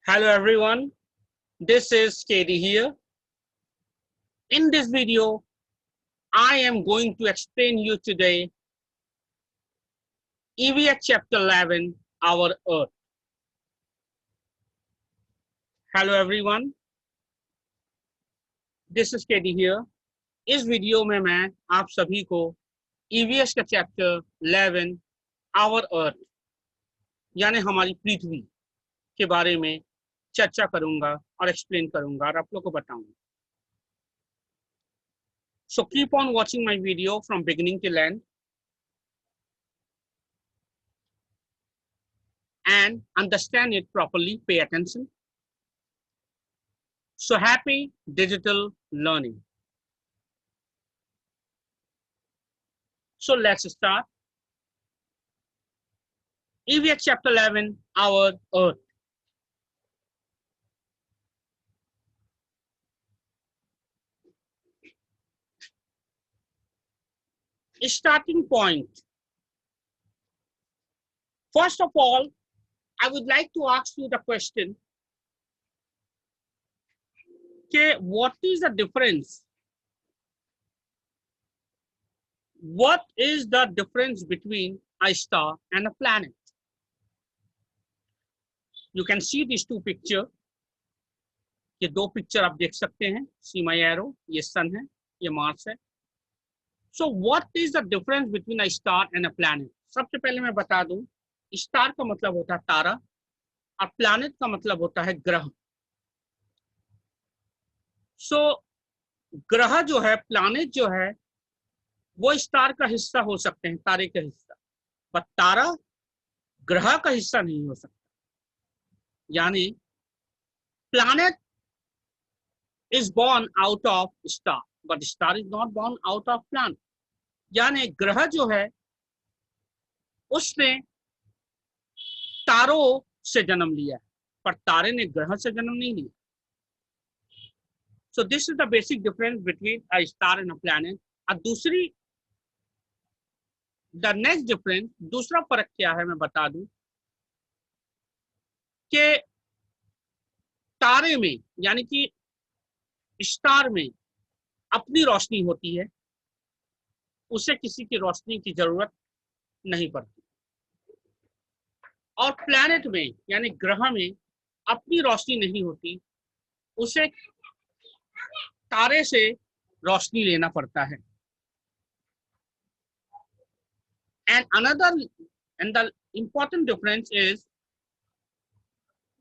Hello everyone, this is Katie here. In this video, I am going to explain you today EVS chapter 11, Our Earth. Hello everyone, this is Katie here. इस video में मैं आप सभी को EVS का chapter 11, Our Earth यानी हमारी पृथ्वी के बारे में चर्चा करूंगा और एक्सप्लेन करूंगा और आप लोगों को बताऊंगा. So keep on watching my video from beginning till end and understand it properly, pay attention. So happy digital learning. So let's start. EVS chapter 11, Our Earth. Starting point. First of all, I would like to ask you the question, okay, what is the difference? What is the difference between a star and a planet? You can see these two pictures. ये दो picture आप देख सकते हैं. See my arrow, ये सन है, ये Mars है. So what is the difference between a star and a planet? सबसे पहले मैं बता दूं, स्टार का मतलब होता है तारा और प्लैनेट का मतलब होता है ग्रह. So ग्रह जो है, प्लैनेट जो है, वो स्टार का हिस्सा हो सकते हैं, तारे का हिस्सा, पर तारा ग्रह का हिस्सा नहीं हो सकता. यानी planet is born out of star, but star is not born out of planet. यानी ग्रह जो है उसने तारों से जन्म लिया है, पर तारे ने ग्रह से जन्म नहीं लिया. So this is the basic difference between a star and a planet. और दूसरी, the next difference, दूसरा फर्क क्या है मैं बता दूं कि तारे में यानी कि स्टार में अपनी रोशनी होती है, उसे किसी की रोशनी की जरूरत नहीं पड़ती. और प्लैनेट में यानी ग्रह में अपनी रोशनी नहीं होती, उसे तारे से रोशनी लेना पड़ता है. And the important difference is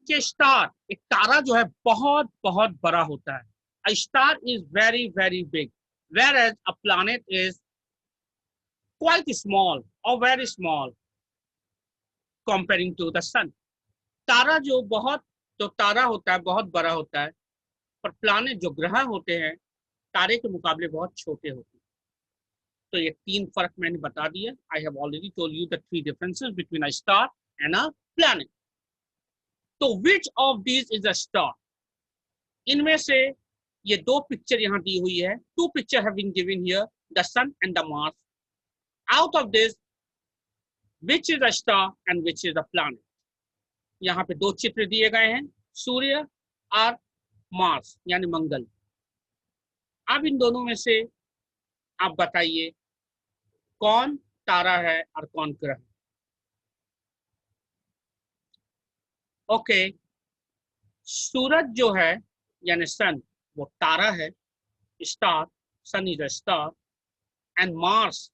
कि स्टार, एक तारा जो है बहुत बहुत बड़ा होता है. A star is very very big, whereas a planet is quite small or very small comparing to the sun. तारा जो तारा होता है बहुत बड़ा होता है, पर प्लैनेट जो ग्रह होते हैं तारे के मुकाबले बहुत छोटे होते हैं. तो ये तीन फर्क मैंने बता दिया. I have already told you the three differences between a star and a planet. तो which of these is a star? इनमें से ये दो पिक्चर यहाँ दी हुई है. Two pictures have been given here, the sun and the Mars. Out of this, which is a star and which is a planet? यहाँ पे दो चित्र दिए गए हैं, सूर्य और मार्स यानी मंगल. अब इन दोनों में से आप बताइए कौन तारा है और कौन ग्रह. ओके, सूरज जो है यानी सन वो तारा है, star, sun is a star. And Mars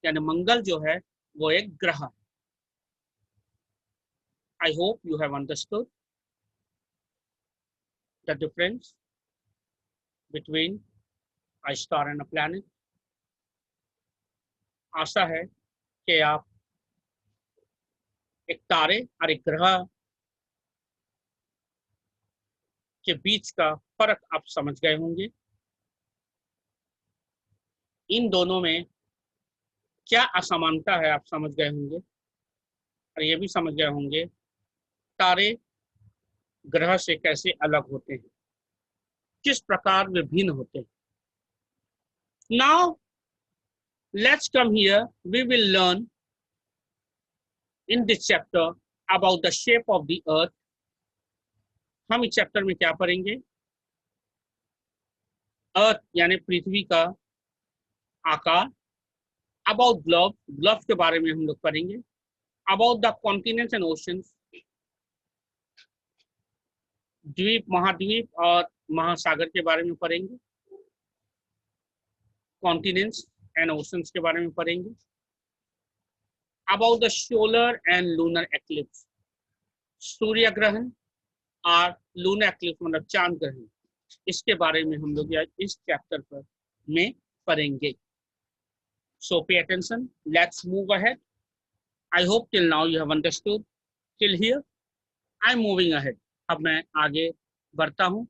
यानी मंगल जो है वो एक ग्रह है. I hope you have understood the difference between a star and a planet. आशा है कि आप एक तारे और एक ग्रह के बीच का फर्क आप समझ गए होंगे. इन दोनों में क्या असमानता है आप समझ गए होंगे, और ये भी समझ गए होंगे तारे ग्रह से कैसे अलग होते हैं, किस प्रकार वे भिन्न होते हैं. Now let's come here. We will learn in this chapter about the shape of the earth, हम इस चैप्टर में क्या पढ़ेंगे? अर्थ यानी पृथ्वी का आकार, अबाउट ग्लोब, ग्लोब के बारे में हम लोग पढ़ेंगे, about the continents and oceans, द्वीप, महाद्वीप और महासागर के बारे में पढ़ेंगे, कॉन्टिनेंट्स एंड ओशंस के बारे में पढ़ेंगे, about the solar and lunar eclipse, सूर्य ग्रहण और लूनर एक्लिप्स मतलब चांद ग्रहण, इसके बारे में हम लोग इस चैप्टर पर में पढ़ेंगे. So pay attention. Let's move ahead. I hope till now you have understood. Till here, I'm moving ahead. अब मैं आगे बढ़ता हूँ.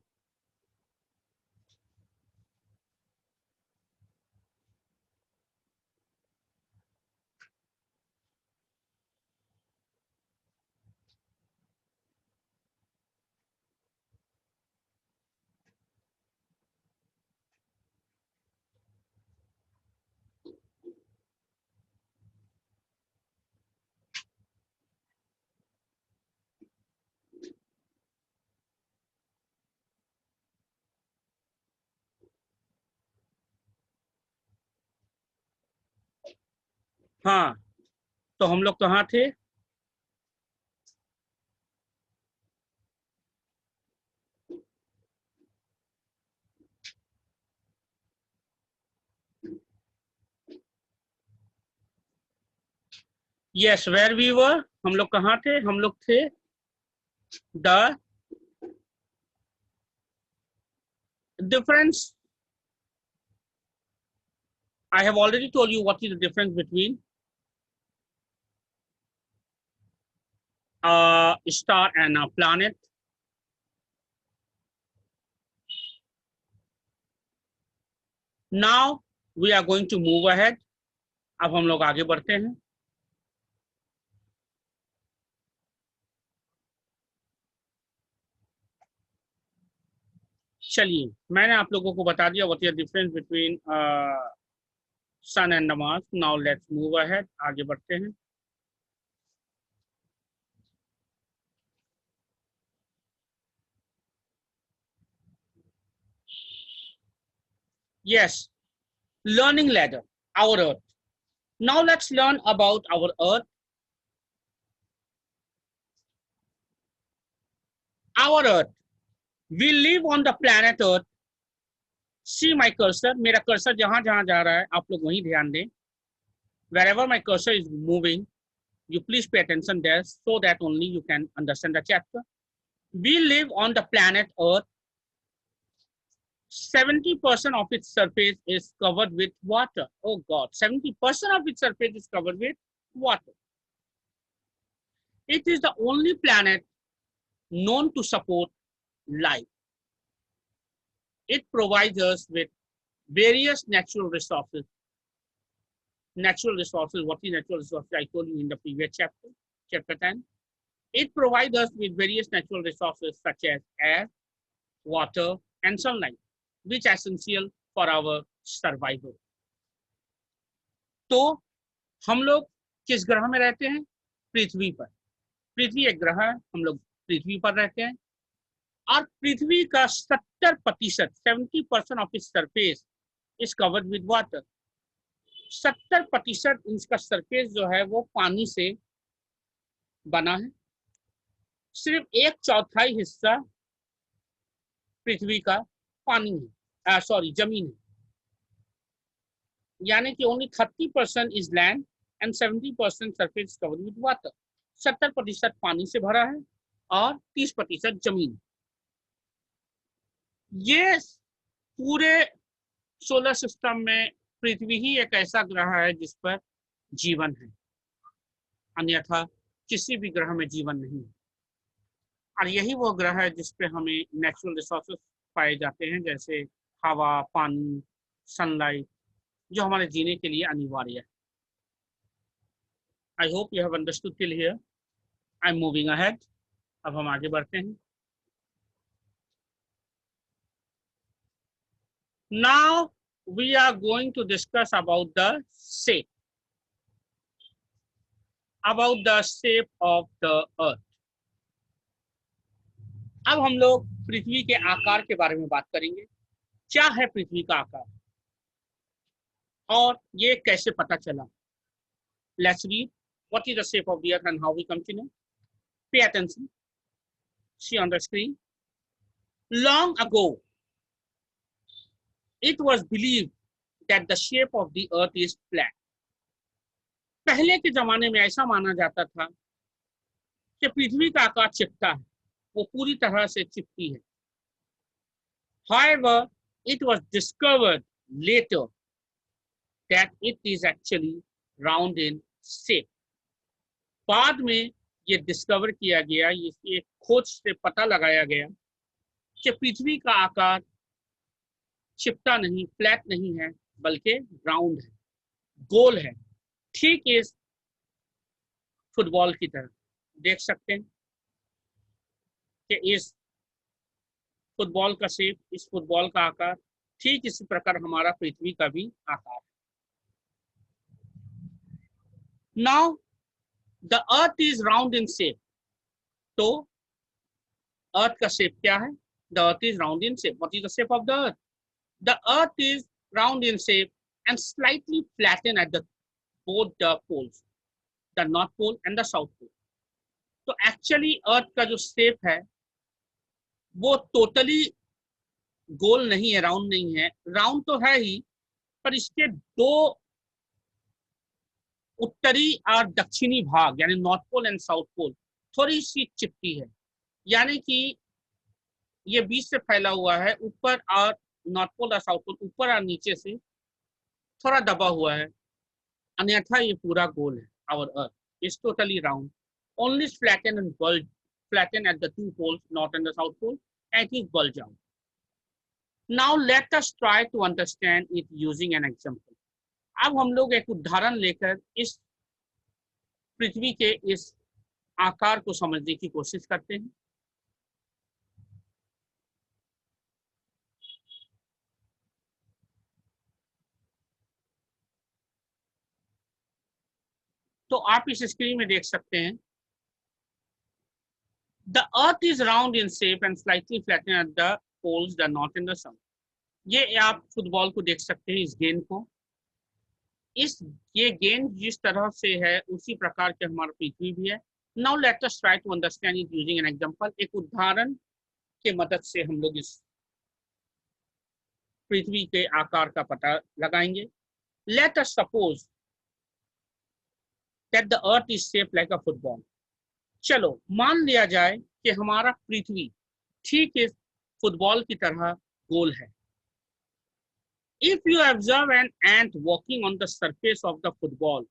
हाँ, तो हम लोग कहाँ थे? Yes, where we were? हम लोग कहाँ थे? हम लोग थे the difference. I have already told you what is the difference between a star and a planet. Now we are going to move ahead. अब हम लोग आगे बढ़ते हैं. चलिए, मैंने आप लोगों को बता दिया what is the difference between sun and Mars. Now let's move ahead. आगे बढ़ते हैं. Yes, learning ladder, our Earth. Now let's learn about our Earth. Our Earth. We live on the planet Earth. See my cursor. मेरा cursor जहां जहां जा रहा है, आप लोग वहीं ध्यान दें. Wherever my cursor is moving, you please pay attention there so that only you can understand the chapter. We live on the planet Earth. 70% of its surface is covered with water. Oh God, 70% of its surface is covered with water. It is the only planet known to support life. It provides us with various natural resources. Natural resources, what is natural resources? I told you in the previous chapter, chapter 10. It provides us with various natural resources such as air, water, and sunlight, which are essential for our survival. तो हम लोग किस ग्रह में रहते हैं? पृथ्वी पर. पृथ्वी एक ग्रह है, हम लोग पृथ्वी पर रहते हैं और पृथ्वी का 70%, 70% of its surface is covered with water. 70% इसका सरफेस जो है वो पानी से बना है. सिर्फ 1/4 हिस्सा पृथ्वी का पानी है, सॉरी जमीन है. यानी कि only 30% is land and 70% surface covered with water. 70% पानी से भरा है और 30% जमीन. ये पूरे सोलर सिस्टम में पृथ्वी ही एक ऐसा ग्रह है जिस पर जीवन है, अन्यथा किसी भी ग्रह में जीवन नहीं है. और यही वो ग्रह है जिस पे हमें नेचुरल रिसोर्सेस पाए जाते हैं, जैसे हवा, पानी, सनलाइट, जो हमारे जीने के लिए अनिवार्य है. आई hope you have understood till here. I am moving ahead. अब हम आगे बढ़ते हैं. Now we are going to discuss about the shape of the Earth. अब हम लोग पृथ्वी के आकार के बारे में बात करेंगे। क्या है पृथ्वी का आकार और ये कैसे पता चला? Let's read what is the shape of the earth and how we come to know. Pay attention, see on the screen. Long ago it was believed that the shape of the earth is flat. पहले के जमाने में ऐसा माना जाता था कि पृथ्वी का आकार चिपटा है, वो पूरी तरह से चिपटी है। However, it was discovered later that it is actually round in shape. बाद में ये डिस्कवर किया गया, ये खोज से पता लगाया गया कि पृथ्वी का आकार चिपटा नहीं, फ्लैट नहीं है, बल्कि राउंड है, गोल है। ठीक इस फुटबॉल की तरह देख सकते हैं कि इस फुटबॉल का शेप, इस फुटबॉल का आकार ठीक इसी प्रकार हमारा पृथ्वी का भी आकार है। Now the earth is round in shape. तो अर्थ का शेप क्या है? The earth is round in shape. What is the shape of the earth? The earth is round in shape and slightly flattened at both the poles, the north pole and the south pole. तो actually अर्थ का जो shape है वो totally गोल नहीं है, round नहीं है। Round तो है ही, पर इसके दो उत्तरी और दक्षिणी भाग यानी north pole and south pole थोड़ी सी चिपटी है, यानी कि ये बीच से फैला हुआ है, ऊपर और नॉर्थ पोल और साउथ पोल ऊपर और नीचे से थोड़ा दबा हुआ है, अन्यथा ये पूरा गोल है। Our earth is totally round, only flatten and bulge, flatten at the two poles north and the south pole, and it is bulge out. Now let us try to understand it using an example. अब हम लोग एक उदाहरण लेकर इस पृथ्वी के इस आकार को समझने की कोशिश करते हैं। तो आप इस स्क्रीन में देख सकते हैं, the earth is round in shape and slightly flattened at the poles, the north and the south. ये आप फुटबॉल को देख सकते हैं, इस गेंद को। ये गेंद जिस तरह से है उसी प्रकार के हमारा पृथ्वी भी है। Now let us try to understand it using an example. एक उदाहरण के मदद से हम लोग इस पृथ्वी के आकार का पता लगाएंगे। Let us suppose that the earth is shaped like a football. चलो मान लिया जाए कि हमारा पृथ्वी ठीक इस फुटबॉल की तरह गोल है। If you observe an ant walking on the surface of the football,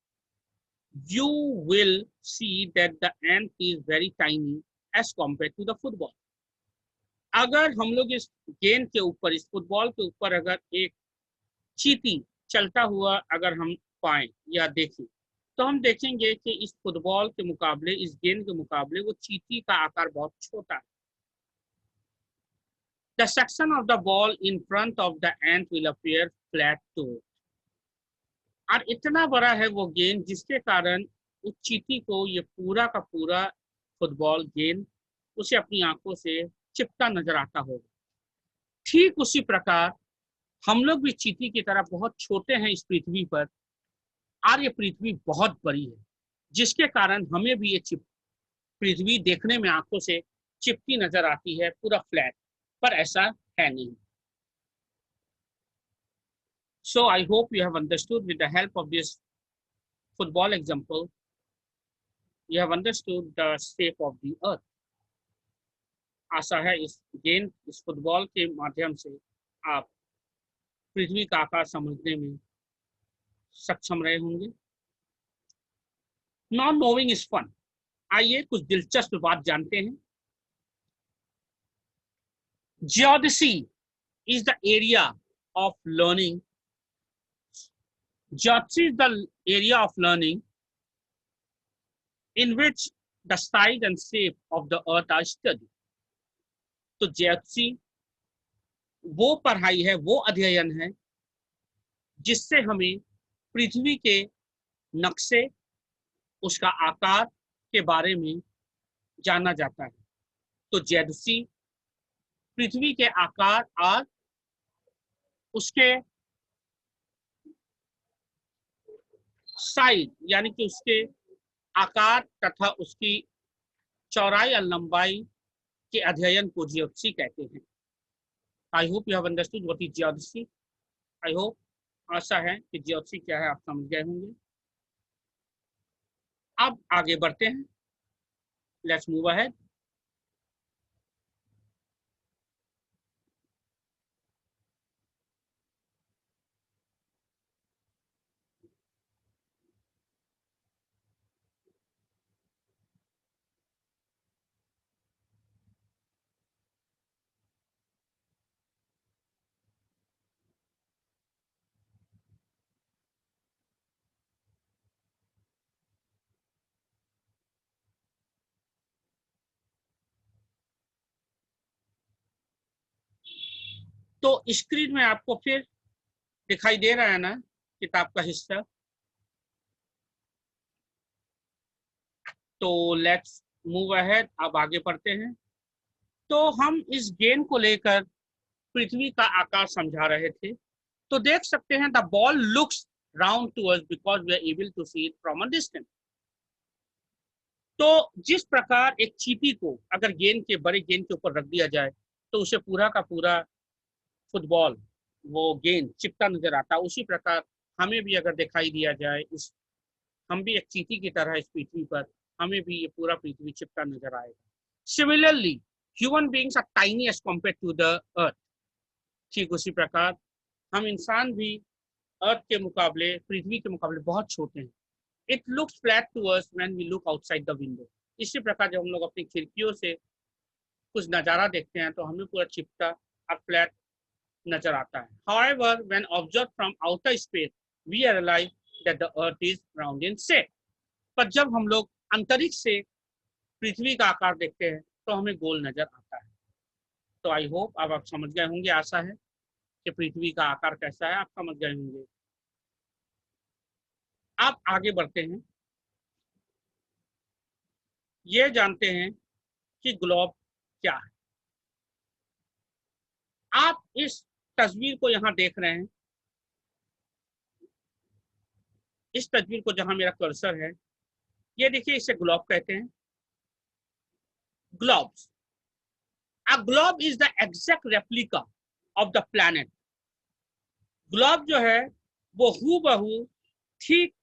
you will see that the ant is very tiny as compared to the football. अगर हम लोग इस गेंद के ऊपर, इस फुटबॉल के ऊपर अगर एक चींटी चलता हुआ अगर हम पाएं या देखें, तो हम देखेंगे कि इस फुटबॉल के मुकाबले, इस गेंद के मुकाबले वो चींटी का आकार बहुत छोटा है। The section of the ball in front of the ant will appear flat to it. और इतना बड़ा है वो गेंद जिसके कारण उस चींटी को ये पूरा का पूरा फुटबॉल गेंद उसे अपनी आंखों से चिपटा नजर आता होगा। ठीक उसी प्रकार हम लोग भी चींटी की तरह बहुत छोटे हैं इस पृथ्वी पर, और ये पृथ्वी बहुत बड़ी है, जिसके कारण हमें भी ये पृथ्वी देखने में आंखों से चिपटी नजर आती है, पूरा फ्लैट, पर ऐसा है नहीं। So I hope you have understood with the help of this football example, you have understood the shape of the earth. आशा है इस गेंद, इस फुटबॉल के माध्यम से आप पृथ्वी का आकार समझने में सक्षम रहे होंगे। Not knowing is fun. आइए कुछ दिलचस्प बात जानते हैं। Geodesy is the area of learning. Geodesy is the area of learning in which the size and shape of the earth are studied. तो geodesy वो पढ़ाई है, वो अध्ययन है जिससे हमें पृथ्वी के नक्शे, उसका आकार के बारे में जाना जाता है। तो geodesy पृथ्वी के आकार और उसके साइज यानी कि उसके आकार तथा उसकी चौड़ाई और लंबाई के अध्ययन को जियोप्सी कहते हैं। I hope you have understood what is जियोप्सी। आई होप, आशा है कि जियोप्सी क्या है आप समझ गए होंगे। अब आगे बढ़ते हैं, लेट्स मूव अहेड। तो स्क्रीन में आपको फिर दिखाई दे रहा है ना किताब का हिस्सा। तो लेट्स मूव अहेड, अब आगे बढ़ते हैं। तो हम इस गेंद को लेकर पृथ्वी का आकार समझा रहे थे। तो देख सकते हैं the ball looks round to us because we are able to see it from a distance. तो जिस प्रकार एक चींटी को अगर गेंद के बड़े गेंद के ऊपर रख दिया जाए तो उसे पूरा का पूरा फुटबॉल वो गेंद चिपटा नजर आता है, उसी प्रकार हमें भी अगर दिखाई दिया जाए इस, हम भी एक चींटी की तरह इस पृथ्वी पर, हमें भी ये पूरा पृथ्वी चिपटा नजर आएगा। Similarly human beings are tiny as compared to the earth. ठीक उसी प्रकार हम इंसान भी अर्थ के मुकाबले, पृथ्वी के मुकाबले बहुत छोटे हैं। It looks flat to us when we look outside the window. इसी प्रकार जब हम लोग अपनी खिड़कियों से कुछ नज़ारा देखते हैं तो हमें पूरा चिपटा और फ्लैट नजर आता है। However, when observed from outer space, we realize that the earth is round in shape. पर जब हम लोग अंतरिक्ष से पृथ्वी का आकार देखते हैं तो हमें गोल नजर आता है। तो आई होप अब आप समझ गए होंगे, आशा है कि पृथ्वी का आकार कैसा है आप समझ गए होंगे। आप आगे बढ़ते हैं, ये जानते हैं कि ग्लोब क्या है। आप इस तस्वीर को यहाँ देख रहे हैं, इस तस्वीर को जहां मेरा कर्सर है, ये देखिए, इसे ग्लोब कहते हैं। Globes, a globe is the exact replica of the planet। Globe जो है वो हूबहू ठीक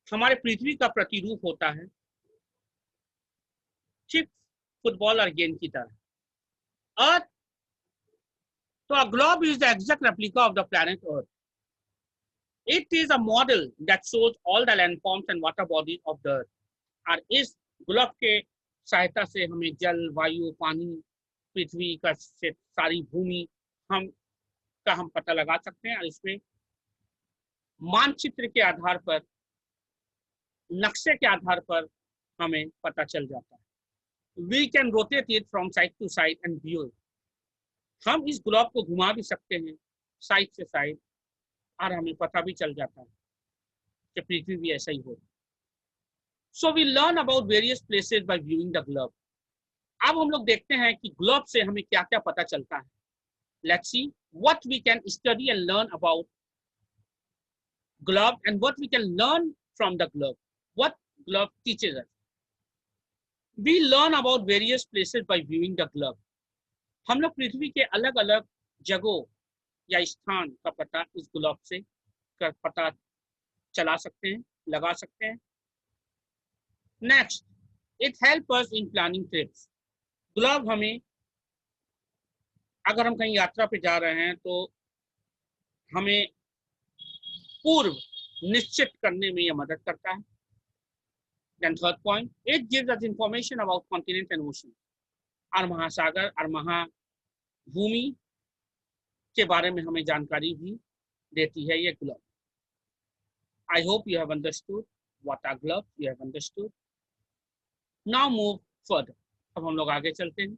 हमारे पृथ्वी का प्रतिरूप होता है, ठीक फुटबॉल और गेंद की तरह। अर्थ, तो a globe is the exact replica of the planet Earth। It is a model that shows all the landforms and water bodies of the earth। और इस ग्लोब के सहायता से हमें जल, वायु, पानी, पृथ्वी का से सारी भूमि हम का हम पता लगा सकते हैं। और इसमें मानचित्र के आधार पर, नक्शे के आधार पर हमें पता चल जाता है। We can rotate it from side to side and view it. हम इस ग्लोब को घुमा भी सकते हैं साइड से साइड, और हमें पता भी चल जाता है कि पृथ्वी भी ऐसा ही हो। So we learn about various places by viewing the globe. अब हम लोग देखते हैं कि ग्लोब से हमें क्या क्या पता चलता है। Let's see what we can study and learn about globe and what we can learn from the globe, what globe teaches us। we learn about various places by viewing the globe। हम लोग पृथ्वी के अलग अलग जगहों या स्थान का पता इस ग्लोब से कर पता चला सकते हैं, लगा सकते हैं। Next, it help us in planning trips. Globe हमें, अगर हम कहीं यात्रा पे जा रहे हैं तो हमें पूर्व निश्चित करने में यह मदद करता है। Then third point, it gives us information about continent and ocean। और महासागर और महाभूमि के बारे में हमें जानकारी भी देती है ये globe. I hope you have understood what are globes, you have understood। Now move further। अब हम लोग आगे चलते हैं।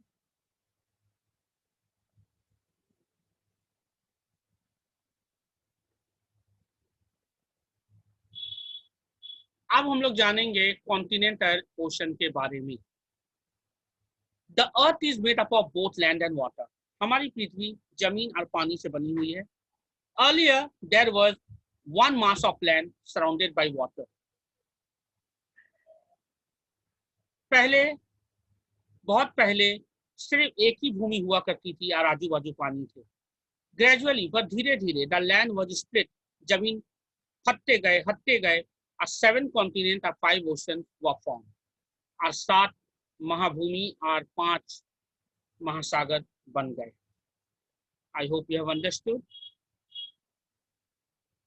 अब हम लोग जानेंगे कॉन्टिनेंट और ओशन के बारे में। The earth is made up of both land and water. हमारी पृथ्वी जमीन और पानी से बनी हुई है। Earlier there was one mass of land surrounded by water. पहले, बहुत पहले सिर्फ एक ही भूमि हुआ करती थी और आजू बाजू पानी थे। ग्रेजुअली बट धीरे धीरे द लैंड वाज स्प्लिट, जमीन हटते गए और 7 कॉन्टिनेंट और 5 ओशन वर फॉर्म, और 7 महाभूमि और 5 महासागर बन गए। आई hope you have understood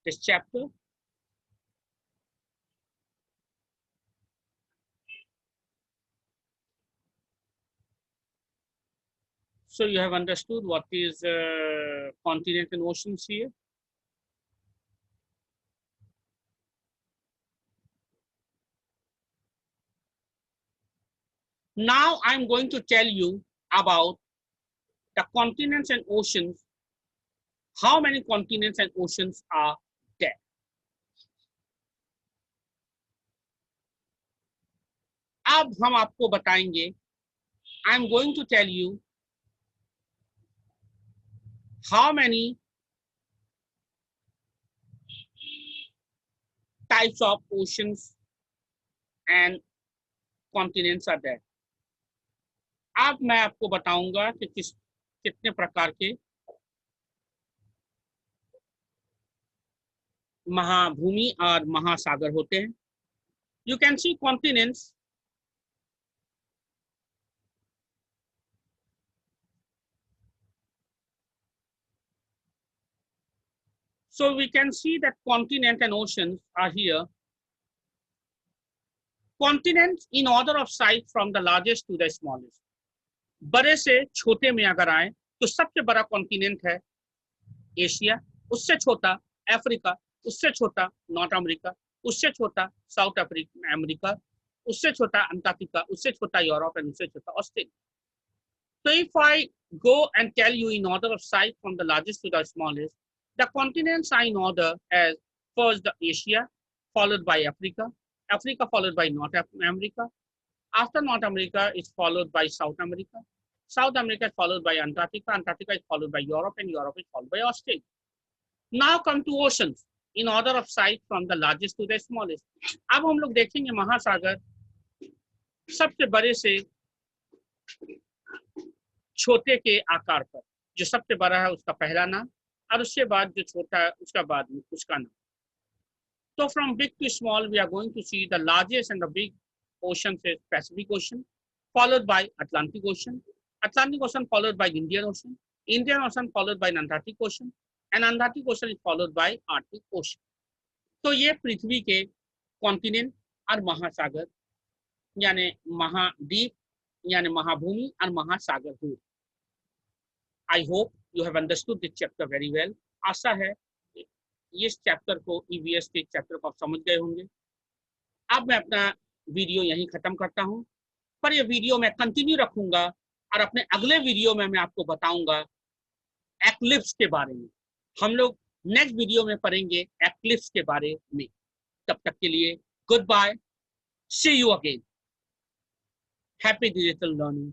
this chapter. So you have understood what is continent and oceans here. Now I'm going to tell you about the continents and oceans. How many continents and oceans are there? अब हम आपको बताएंगे, I'm going to tell you how many types of oceans and continents are there. अब मैं आपको बताऊंगा कि कितने प्रकार के महाभूमि और महासागर होते हैं। You can see continents. So we can see that continent and oceans are here. Continents in order of size from the largest to the smallest. बड़े से छोटे में अगर आए तो सबसे बड़ा कॉन्टिनेंट है एशिया, उससे छोटा अफ्रीका, उससे छोटा नॉर्थ अमेरिका, उससे छोटा साउथ अमेरिका, उससे छोटा अंटार्कटिका, उससे छोटा यूरोप एंड उससे छोटा Australia. So if I go and tell you in order of size from the largest to the smallest, the continents are in order as first the Asia, followed by Africa, Africa followed by North America. After North America is followed by South America. South America is followed by Antarctica. Antarctica is followed by Europe, and Europe is followed by Australia. Now come to oceans in order of size from the largest to the smallest. अब हम लोग देखेंगे महासागर सबसे बड़े से छोटे के आकार पर। जो सबसे बड़ा है उसका पहला नाम, और उसके बाद जो छोटा है उसका बाद में उसका नाम। तो from big to small we are going to see the largest and the big ocean is Pacific Ocean, followed by Atlantic Ocean, Atlantic Ocean followed by Indian Ocean, Indian Ocean followed by Antarctic Ocean, and Antarctic Ocean is followed by Arctic Ocean. तो ये पृथ्वी के continent और महासागर यानी महाद्वीप यानी महाभूमि और महासागर हुए। I hope you have understood this chapter very well. आशा है इस चैप्टर को ईवीएस के चैप्टर को आप समझ गए होंगे। अब मैं अपना वीडियो यहीं खत्म करता हूं, पर ये वीडियो मैं कंटिन्यू रखूंगा और अपने अगले वीडियो में मैं आपको बताऊंगा एक्लिप्स के बारे में। हम लोग नेक्स्ट वीडियो में पढ़ेंगे एक्लिप्स के बारे में। तब तक के लिए goodbye, see you again, happy digital learning.